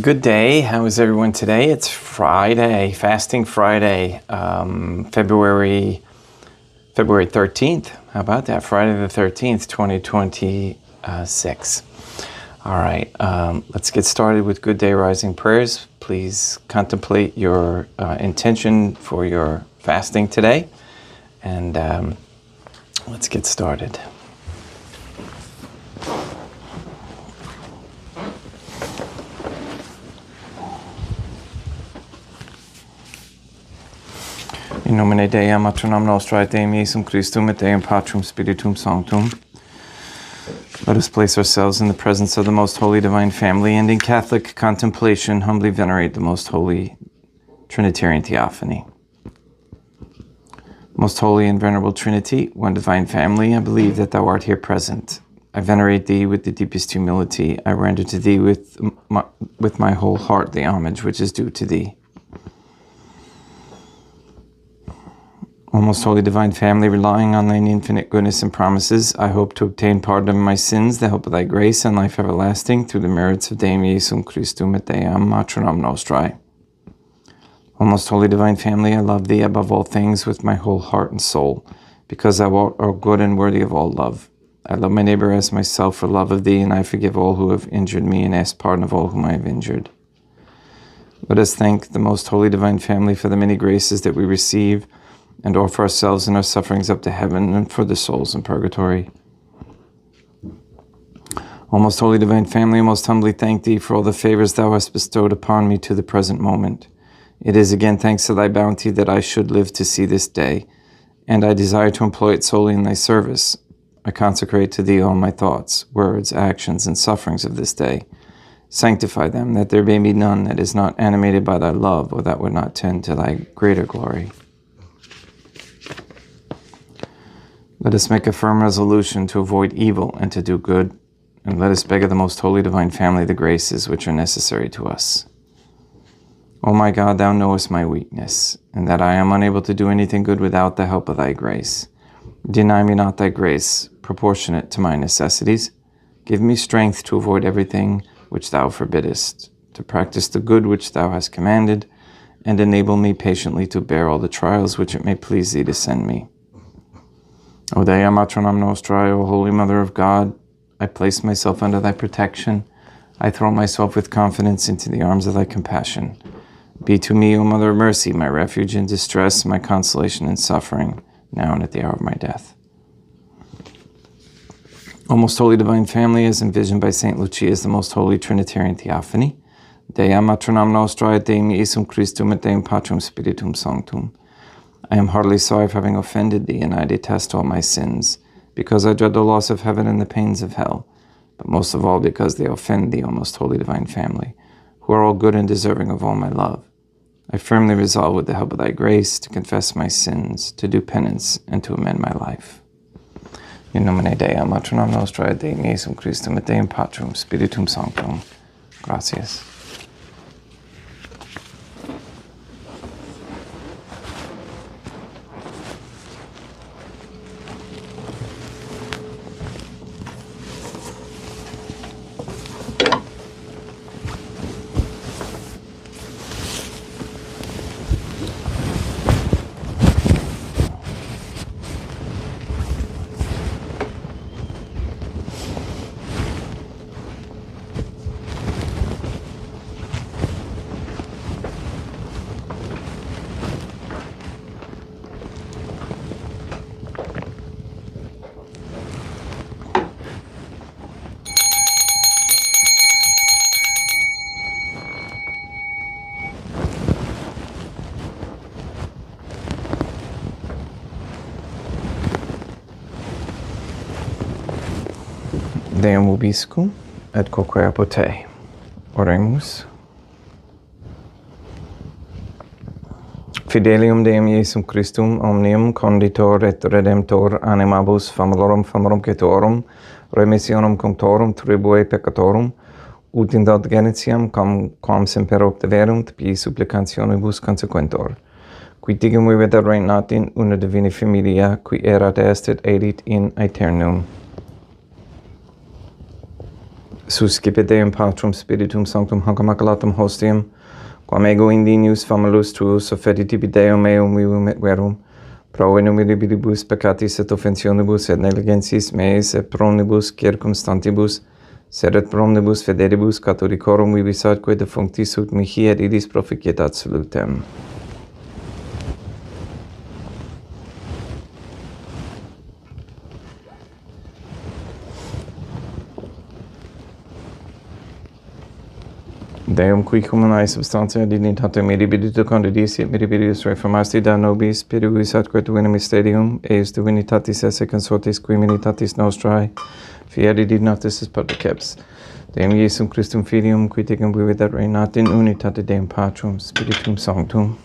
Good day. How is everyone today? It's Friday, Fasting Friday, February 13th. How about that? Friday the 13th, 2026. All right, let's get started with Good Day Rising prayers. Please contemplate your intention for your fasting today, and let's get started. In nomine Dei, Matronam Nostrae, Deum Iesum Christum, et Deum Patrum Spiritum Sanctum. Let us place ourselves in the presence of the Most Holy Divine Family, and in Catholic contemplation humbly venerate the Most Holy Trinitarian Theophany. Most Holy and Venerable Trinity, one Divine Family, I believe that Thou art here present. I venerate Thee with the deepest humility. I render to Thee with my whole heart the homage which is due to Thee. O most holy divine family, relying on thine infinite goodness and promises, I hope to obtain pardon of my sins, the help of thy grace, and life everlasting, through the merits of Deum Iesum Christum et Deum Matronam Nostrae. O most holy divine family, I love thee above all things with my whole heart and soul, because thou art good and worthy of all love. I love my neighbor as myself for love of thee, and I forgive all who have injured me, and ask pardon of all whom I have injured. Let us thank the most holy divine family for the many graces that we receive, and offer ourselves and our sufferings up to heaven and for the souls in purgatory. O most holy divine family, I most humbly thank thee for all the favors thou hast bestowed upon me to the present moment. It is again thanks to thy bounty that I should live to see this day, and I desire to employ it solely in thy service. I consecrate to thee all my thoughts, words, actions, and sufferings of this day. Sanctify them, that there may be none that is not animated by thy love, or that would not tend to thy greater glory. Let us make a firm resolution to avoid evil and to do good, and let us beg of the most holy divine family the graces which are necessary to us. O my God, thou knowest my weakness, and that I am unable to do anything good without the help of thy grace. Deny me not thy grace, proportionate to my necessities. Give me strength to avoid everything which thou forbiddest, to practice the good which thou hast commanded, and enable me patiently to bear all the trials which it may please thee to send me. O Dea Matronam Nostrae, O Holy Mother of God, I place myself under thy protection. I throw myself with confidence into the arms of thy compassion. Be to me, O Mother of Mercy, my refuge in distress, my consolation in suffering, now and at the hour of my death. O most holy divine family, as envisioned by St. Lucia as the most holy Trinitarian Theophany, Dea Matronam Nostrae, Deum Iesum Christum et Deum Patrum Spiritum Sanctum. I am heartily sorry for having offended thee, and I detest all my sins, because I dread the loss of heaven and the pains of hell, but most of all because they offend thee, O most holy divine family, who are all good and deserving of all my love. I firmly resolve, with the help of thy grace, to confess my sins, to do penance, and to amend my life. In nomine Dei, Matronam Nostrae, Deum Iesum Christum et Deum Patrum Spiritum Sanctum. Gratias. Deum vobiscum, et quoque apud te. Oremus. Fidelium Deum Iesum Christum, omnium conditor et redemptor animabus famulorum cetorum, remissionum cunctorum tribue peccatorum, ut in dot genetiam quam semper obteverunt, pii supplicationibus consequentor. Qui tigum vivit reinat in una divina familia, qui erat est et edit in aeternum. Suscipe Deum Patrum Spiritum Sanctum Hanc Immaculatum Hostium, quam ego indinius famulus tuus offerditibi Deum meum vivum et verum, pro innumerabilibus peccatis et offensionibus et negligensis meis et pro omnibus circumstantibus, sed et pro omnibus federibus catholicorum vivis atque defunctis ut mihi et idis proficietat salutem. Deum qui comunae substantia dignitate mirabilitu condidis et mirabilius reformasti da nobis, spiritus atque divina mysterium, eis divinitatis esse consortis qui militatis nostrae, fieri dignatis est perdiceps. Deum Iesum Christum Filium, qui tecum vivit et reinat in unitate Deum Patrum, Spiritum Sanctum.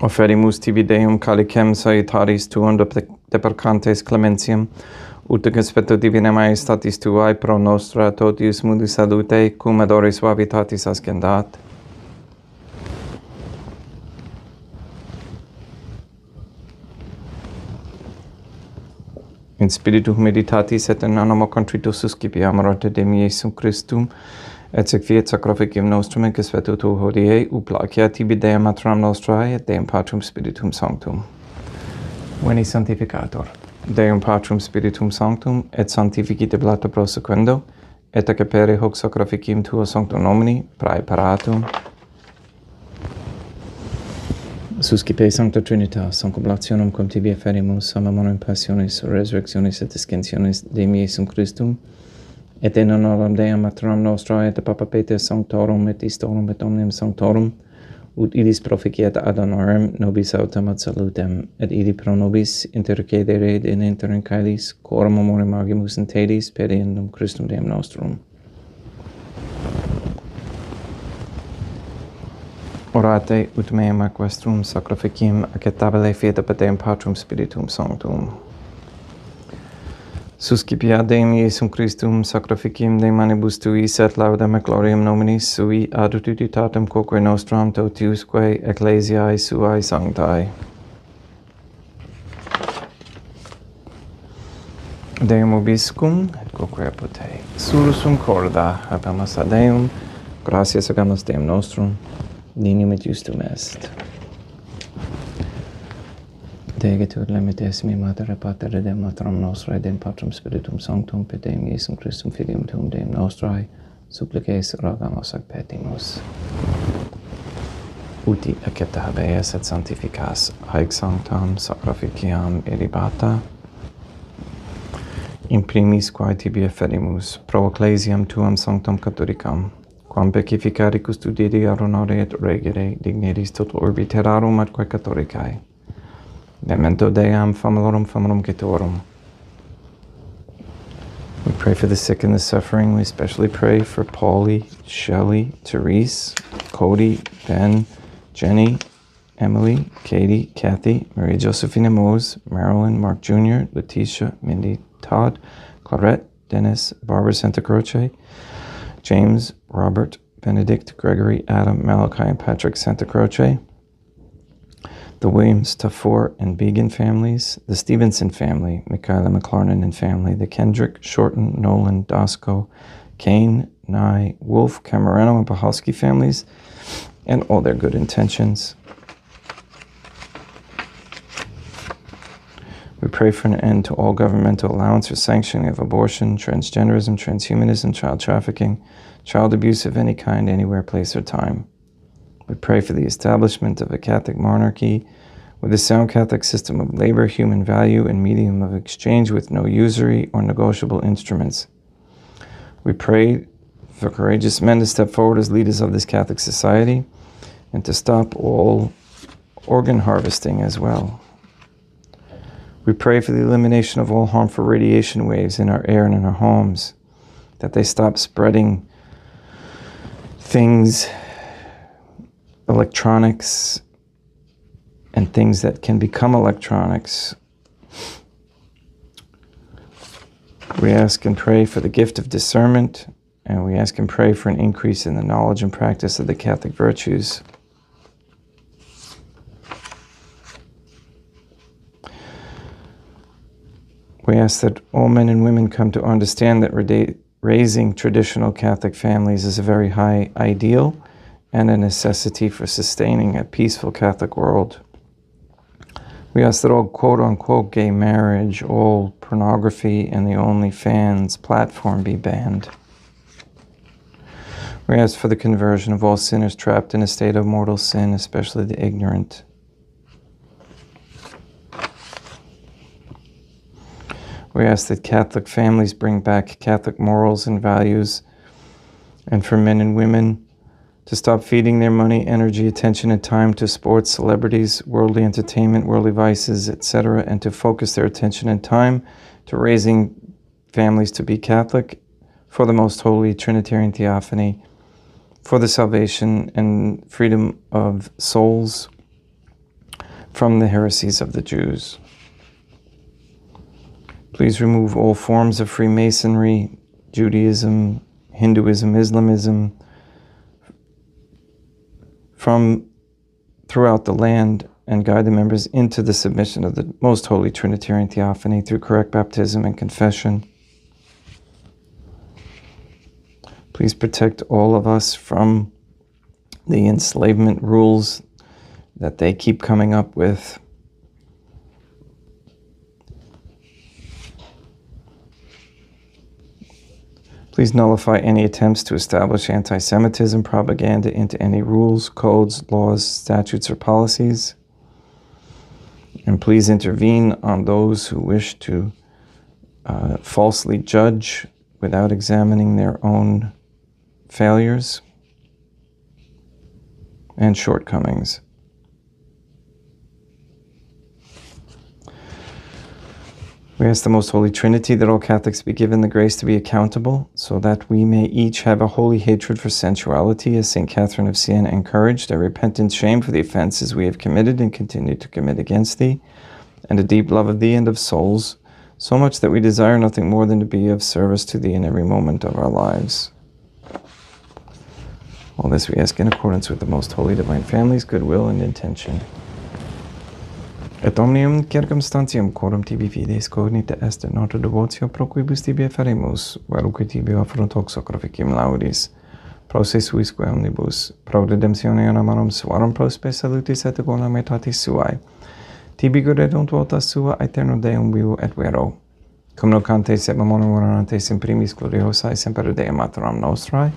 Offerimus tibi Deum calicem salutaris tuum depercantes clementiam, ut conspecto divina maestatis tuae pro nostra totius mundi salute, cum adore suavitatis ascendat. In spiritu meditatis et in animo contrito suscipiam rate Deum Iesum Christum, et sequiet sacrificium nostrum in conspecto tu hodie, ut placia tibi Deum matram nostrae, et Deum Patrum Spiritum Sanctum. Veni Sanctificator. Deum Patrum Spiritum Sanctum, et sanctificite blata prosequendo, et accepere hoc sacrificium tuo sanctum nomini, praeparatum. Suscipe Sancta Trinitas, sancublationum cum tibi efferimus, amamorum passionis, resurrectionis et ascensionis Deum Iesum Christum, et in honoram Deum matram nostrae, et Papa Peter Sanctorum, et Istorum, et Omnium Sanctorum, ut idis proficiat ad honorem nobis autem ad salutem, et idi pro nobis intercedere in interim caelis, coram amore magimus in tedis, per in Christum Deum nostrum. Orate ut meum ac vestrum sacrificium acceptabile fiat ab Deum Patrum Spiritum Sanctum. Suscipiat Deum Iesum Christum sacrificium de manibus tuis et laudem et gloriam nominis sui ad utitatem quoque nostram totiusque ecclesiae suae sanctae. Deum obiscum et quoque apud te. Sursum corda habemus ad Deum, gratias agamus Deum nostrum, dignum et justum est. Degetur limites mi mater et pater et Deum matram nostrae, Deum Patrum Spiritum Sanctum, per Deum Iesum Christum Filium tuum Deum nostrae, supplices rogamus ac petimus. Uti accepta habeas et sanctificas haec sanctam sacrificiam eribata, in primis quae tibi efferimus, pro ecclesiam tuam sanctam catholicam, quam pacificari custodire ad honore et regere digneris tot orbi terrarum atque catholicae. Memento Deum famulorum cetorum. We pray for the sick and the suffering. We especially pray for Paulie, Shelley, Therese, Cody, Ben, Jenny, Emily, Katie, Kathy, Maria Josephina Mose, Marilyn, Mark Jr., Letitia, Mindy, Todd, Clarette, Dennis, Barbara Santa Croce, James, Robert, Benedict, Gregory, Adam, Malachi, and Patrick Santa Croce, the Williams, Tafour, and Began families, the Stevenson family, Michaela McLarnon and family, the Kendrick, Shorten, Nolan, Dosco, Kane, Nye, Wolf, Camerano, and Pahalski families, and all their good intentions. We pray for an end to all governmental allowance or sanctioning of abortion, transgenderism, transhumanism, child trafficking, child abuse of any kind, anywhere, place, or time. We pray for the establishment of a Catholic monarchy with a sound Catholic system of labor, human value, and medium of exchange with no usury or negotiable instruments. We pray for courageous men to step forward as leaders of this Catholic society and to stop all organ harvesting as well. We pray for the elimination of all harmful radiation waves in our air and in our homes, that they stop spreading things, electronics, and things that can become electronics. We ask and pray for the gift of discernment, and we ask and pray for an increase in the knowledge and practice of the Catholic virtues. ask that all men and women come to understand that raising traditional Catholic families is a very high ideal and a necessity for sustaining a peaceful Catholic world. We ask that all quote-unquote gay marriage, all pornography, and the OnlyFans platform be banned. We ask for the conversion of all sinners trapped in a state of mortal sin, especially the ignorant. We ask that Catholic families bring back Catholic morals and values, and for men and women to stop feeding their money, energy, attention, and time to sports, celebrities, worldly entertainment, worldly vices, etc., and to focus their attention and time to raising families to be Catholic for the most holy Trinitarian Theophany, for the salvation and freedom of souls from the heresies of the Jews. Please remove all forms of Freemasonry, Judaism, Hinduism, Islamism from throughout the land and guide the members into the submission of the most holy Trinitarian Theophany through correct baptism and confession. Please protect all of us from the enslavement rules that they keep coming up with. Please nullify any attempts to establish anti-Semitism propaganda into any rules, codes, laws, statutes, or policies. And please intervene on those who wish to falsely judge without examining their own failures and shortcomings. We ask the Most Holy Trinity that all Catholics be given the grace to be accountable, so that we may each have a holy hatred for sensuality, as St. Catherine of Siena encouraged, a repentant shame for the offenses we have committed and continue to commit against Thee, and a deep love of Thee and of souls, so much that we desire nothing more than to be of service to Thee in every moment of our lives. All this we ask in accordance with the Most Holy Divine Family's goodwill and intention. Et omnium circumstantium quorum tibi fides cognita est nota devotio pro quibus tibi eferimus, veruque tibi offerunt hoc sacrificium laudis, pro se suisque omnibus, pro redemptione anamarum suarum prospe salutis et bona aetatis suae, tibi godedunt vota sua aeterno Deum vivo et vero, cum nocantes et mamonum orantes in primis gloriosae semper Dei Materam nostrae,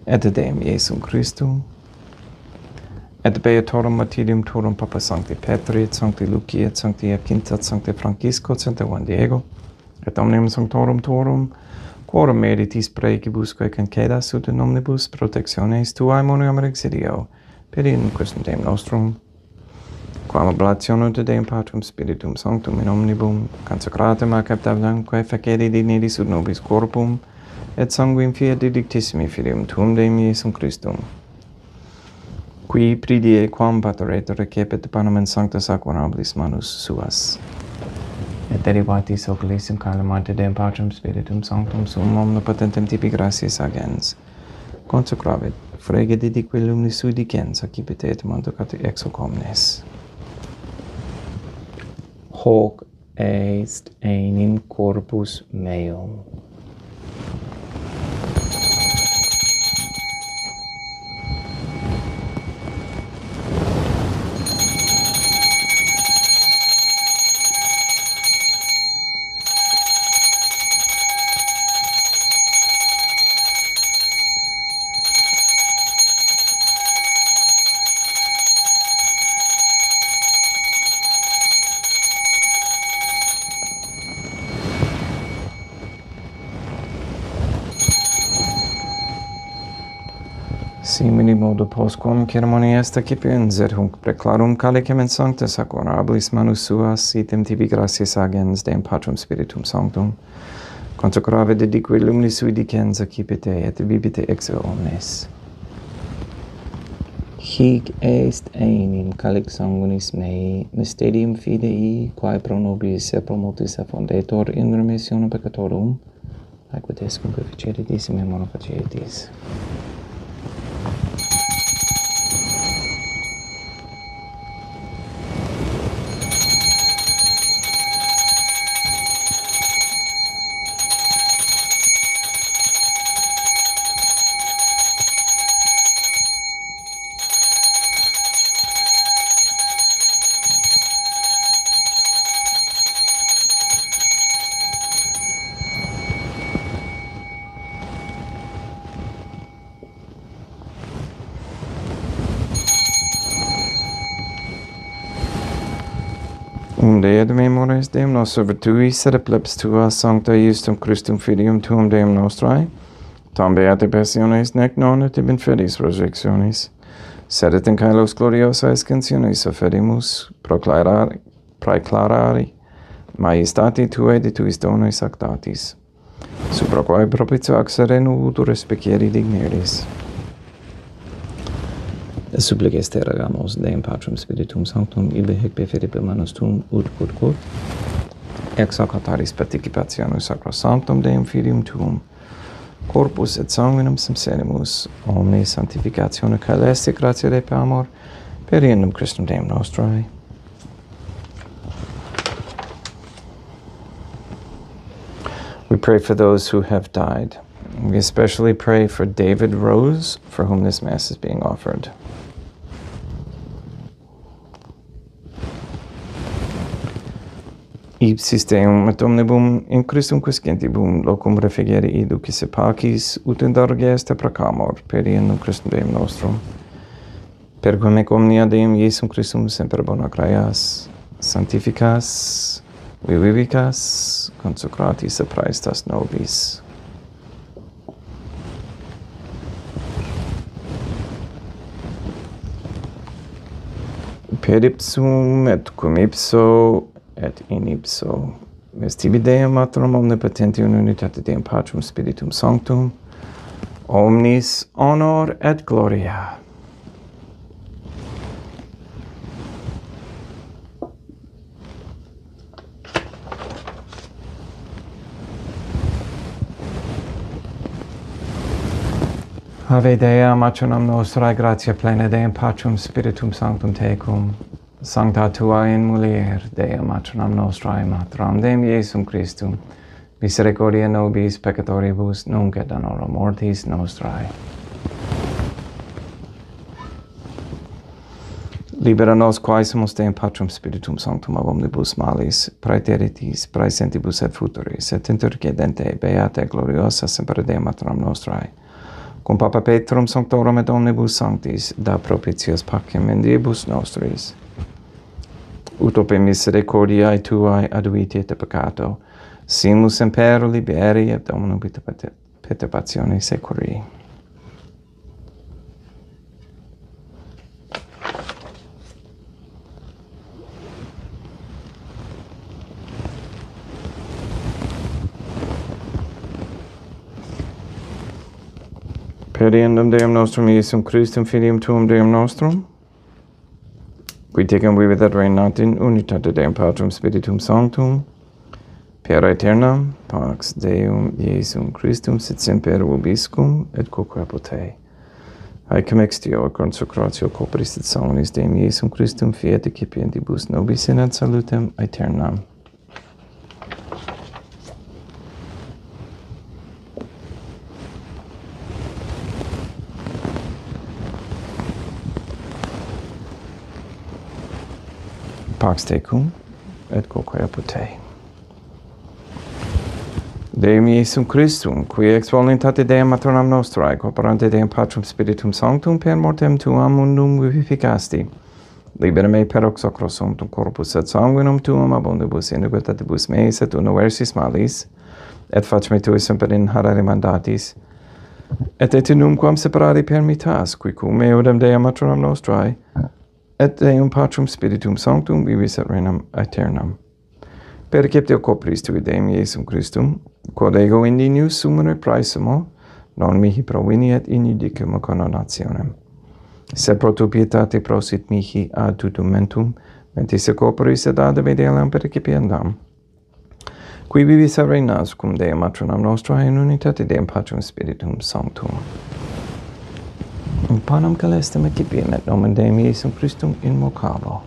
et Deum Iesum Christum, et Beatorum Martyrium Turum Papa Sancti Petri, et Sancti Luci, et Sancti Jacinta, et Sancti Francisco, et Sancti Juan Diego, et omnium sanctorum tuorum, quorum meritis praegibusque concedas ut in omnibus protectiones tuae monium exidio, per in Christum Deum nostrum, quam oblationem te Deum Patrum Spiritum Sanctum in omnibus consecratum ac aptavdamque facere dignidis ut nobis corpum, et sanguim fiat didictissimi filium tuum Deum Iesum Christum, qui pridie quam pateretur recepit panem in sanctas aquanabilis manus suas. Et derivatis oculis in calamate Deum Patrum Spiritum Sanctum sum omnipotentem tibi gratias agens. Consecravit, frege didique lumnis sui dicens, accipite et manducati ex hoc omnes. Hoc est enim corpus meum. Simili modo postquam ceremonia est accipiens, et hunc preclarum calicem in sanctas aquanabilis manus suas, item tibi gratias agens Deum Patrum Spiritum Sanctum, consecrave dedique lumnis sui dicens accipite et vivite ex omnes. Hic est enim calix sanguinis mei, mysterium fidei, quae pro nobis et pro multis effundetur in remissionem peccatorum, aequo tescum facieditis in memoria facieditis. Dea de memores Deum nos virtuis sed plebs tua sancta Iustum Christum filium tuum Deum nostrae, tam beate passiones nec non et in fidis resurrectionis, sed et in caelos gloriosa escensionis offerimus praeclarari maiestati tuae de tuis donis actatis, supra quae propitio ac sereno utu respiциeri digneris. Supplices te regamos Deum Patrum Spiritum Sanctum, ibi hic beferibe manus tuum ut quod, ex hoc altaris participationis sacrosanctum Deum Filium tuum, corpus et sanguinum subsedimus, omni sanctificatione caelesti gratia Dei per amor, per iendum Christum Deum nostrae. We pray for those who have died. We especially pray for David Rose, for whom this Mass is being offered. Ipsis Deum et omnibum in Christum quiscentibum locum refigere iducis et pacis, ut indulge est precamor, per iendum Christum Deum nostrum. Per quem ec omnia Deum Iesum Christum semper bona gratias, sanctificas, vivicas, consecratis et praestas nobis. Per ipsum et cum ipso et in ipso vestibi Deum Matrum omnipotentium in unitate Deum Patrum Spiritum Sanctum, omnis honor et gloria. Ave Dea, matronam nostrae, gratia plena Deum Patrum Spiritum Sanctum tecum, sancta tua in mulier, Dea matronam nostrae, matram Deum Iesum Christum, misericordia nobis peccatoribus, nunc et in hora mortis nostrae. Libera nos quaesimus Deum Patrum Spiritum Sanctum ab omnibus malis, praeteritis, praesentibus et futuris, et intercedente, beata et gloriosa semper Deum matronam nostrae, cum Papa Petrum Sanctorum et omnibus sanctis, da propitios pacem in diebus nostris, ut ope misericordiae tuae aduiti et peccato, simus imper liberi et Dominum perturbatione securi. Per iendum Deum nostrum Iesum Christum Filium tuum Deum nostrum, qui tecum vivit et reinat in unitate Deum Patrum Spiritum Sanctum, per aeternam, pax Deum Iesum Christum sit semper vobiscum et quoque apud. Haecum extio consecratio corporis et sanguinis Deum Iesum Christum fiat excipientibus nobis in ad salutem aeternam. Pax tecum et quoque apud. Deum Iesum Christum, qui ex voluntate Deum matronam nostrae, cooperante Deum Patrum Spiritum Sanctum, per mortem tuam mundum vivificasti, libera me per hoc sacrosanctum corpus et sanguinum tuum ab omnibus iniquitatibus meis et universis malis, et fac me tui semper in harare mandatis, et numquam separari permittas, qui cum eodem Deum matronam nostrae, et Deum Patrum Spiritum Sanctum vivis et regnam aeternam. Perceptio corporis tui Deum Iesum Christum, quod ego indinius sumere praesimo, non mihi provini et injudicum condonationem. Se pro tu pietate prosit mihi ad tutum mentum, mentis corporis et ad vedelam percipiendam, qui vivis et regnas cum Deum matronam nostrae in unitate Deum Patrum Spiritum Sanctum. In panem celestem excipiem et nomen Deum Iesum Christum invocabo.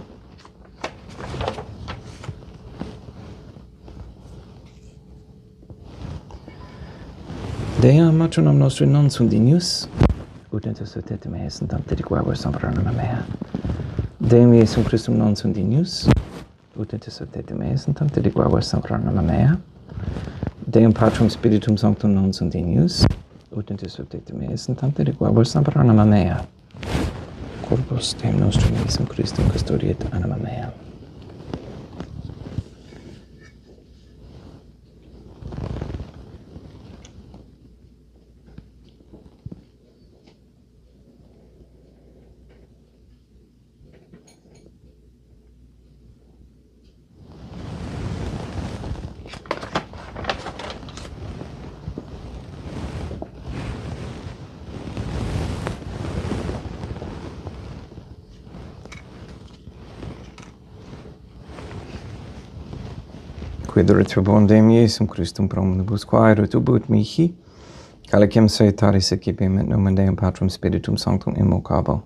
Dea matronam nostri non sunt dignus, ut intercedete meis in tante di quae soveranum mea. Deum Iesum Christum non sunt dignus, ut intercedete meis in tante di quae soveranum mea. Deum Patrum Spiritum Sanctum non sunt dignus, ut intercedete meis in tante di quae soveranum mea. Corpus Deum nostrum Iesum Christum custodiet anima mea. quid retribundum Deum Iesum Christum pro omnibus quae retubut mihi, calicem saitaris excipem et nomen Deum Patrum Spiritum Sanctum invocabo.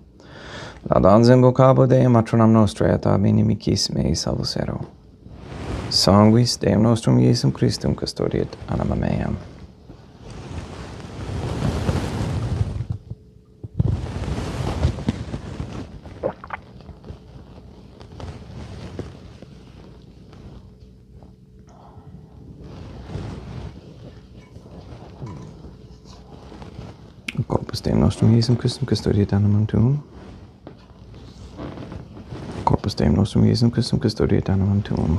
Laudans invocabo Deum matronam nostrae et ab inimicis mei salvus ero. Sanguis Deum nostrum Iesum Christum custodiet anima meam. Corpus Deum nostrum Iesum Christum custodiet animam tuum. Corpus Deum nostrum Iesum Christum custodiet animam tuum.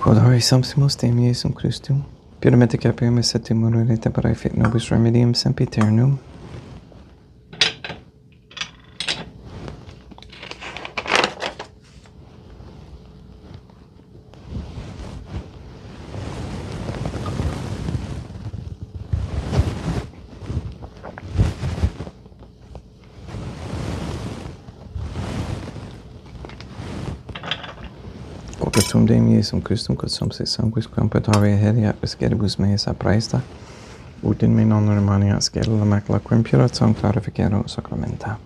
Quod hori sumpsimus Deum Iesum Christum, puramente capiam et septimum et tempore fit nobis remedium sempiternum. Corpus Deum Iesum Christum, quod sumpsi sanguis quam petare heliat visceribus meis apraesta, ut in me non remaniat scella macula quem pura sancta reficero sacramenta.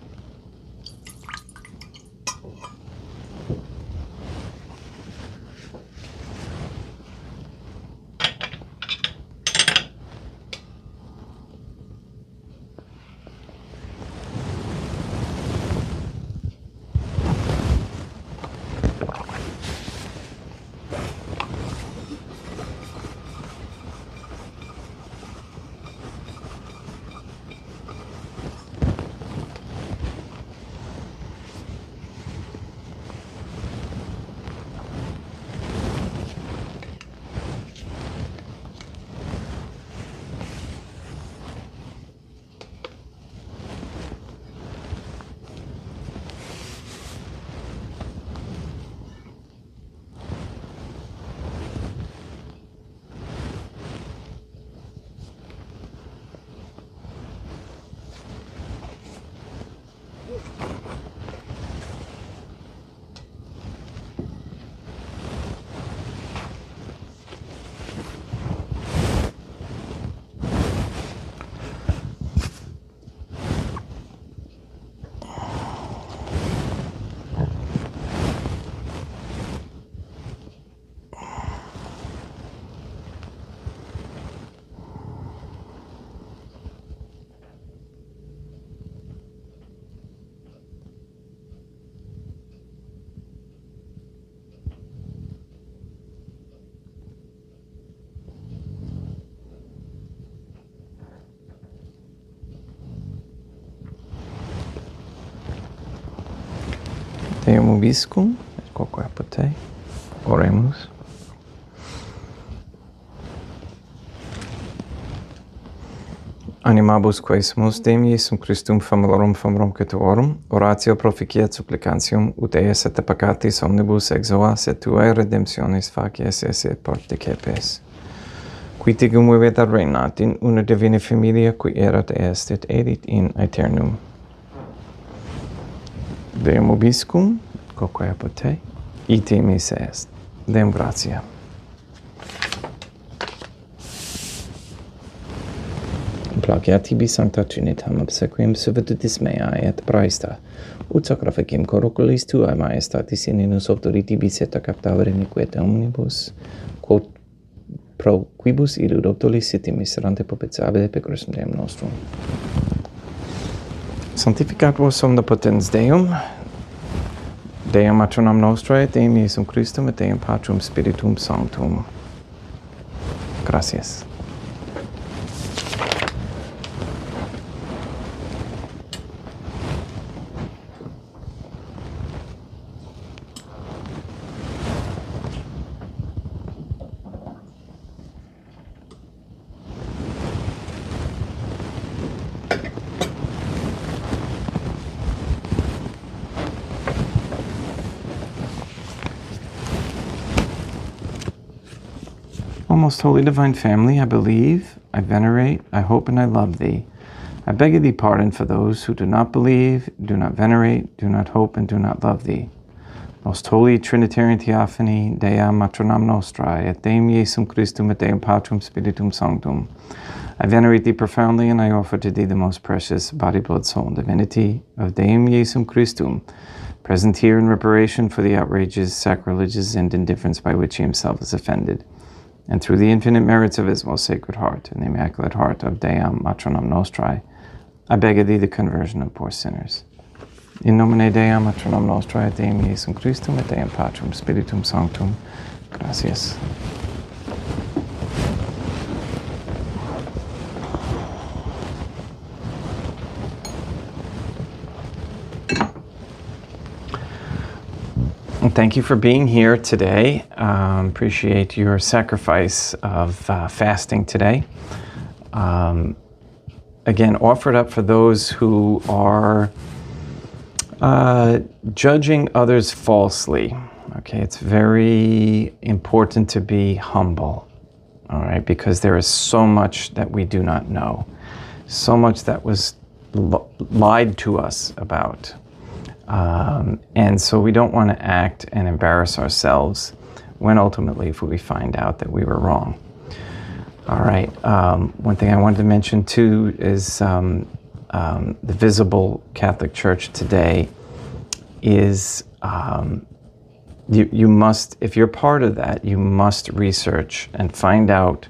Deum ubiscum, et quoque apud te, oremus. Animabus quae sumus Deum Iesum Christum famelorum cetuorum, oratio proficiat supplicantium, ut eis et peccatis omnibus exoas et tuae redemptionis facies esse porticepes. Qui tigum vivet ad reinat in una divina familia qui erat est et edit in aeternum. Deum ubiscum, quoque apud te, ite mis est. Deum gratia. Plagia tibi sancta Trinitam obsequiem servitutis meae et praesta, ut sacrificim corruculis tuae maestatis in inus auctoritibis et captavere iniquitae omnibus, quod pro quibus illud optulis siti miserante propitiabile pecuris Deum nostrum. Sanctificat vos omnipotens Deum, Deum matronam nostrae, et Deum Iesum Christum, et Deum Patrum Spiritum Sanctum. Gracias. O most holy divine family, I believe, I venerate, I hope, and I love thee. I beg of thee pardon for those who do not believe, do not venerate, do not hope, and do not love thee. Most holy Trinitarian Theophany, Dea matronam nostrae, et Deum Iesum Christum, et Deum Patrum Spiritum Sanctum. I venerate thee profoundly, and I offer to thee the most precious body, blood, soul, and divinity of Deum Iesum Christum, present here in reparation for the outrages, sacrileges, and indifference by which he himself is offended, and through the infinite merits of his most sacred heart and the immaculate heart of Deam matronam nostrae, I beg of thee the conversion of poor sinners. In nomine Deam matronam nostrae, et Deum Iesum Christum, et Deum Patrum Spiritum Sanctum. Gracias. Thank you for being here today. Appreciate your sacrifice of fasting today. Again, offered up for those who are judging others falsely. Okay, it's very important to be humble, all right, because there is so much that we do not know, so much that was lied to us about. And so we don't want to act and embarrass ourselves when ultimately if we find out that we were wrong. All right. One thing I wanted to mention too is the visible Catholic Church today is you must, if you're part of that, you must research and find out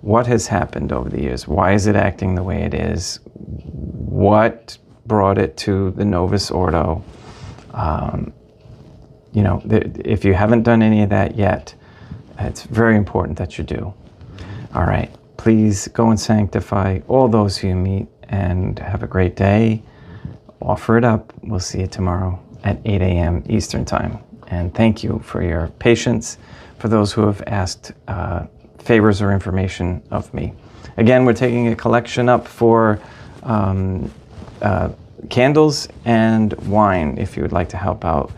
what has happened over the years. Why is it acting the way it is? What brought it to the Novus Ordo? If you haven't done any of that yet, it's very important that you do. All right, please go and sanctify all those who you meet and have a great day. Offer it up. We'll see you tomorrow at 8 a.m. Eastern Time. And thank you for your patience, for those who have asked favors or information of me. Again, we're taking a collection up for candles and wine. If you would like to help out,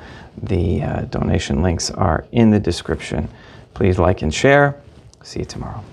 the donation links are in the description. Please like and share. See you tomorrow.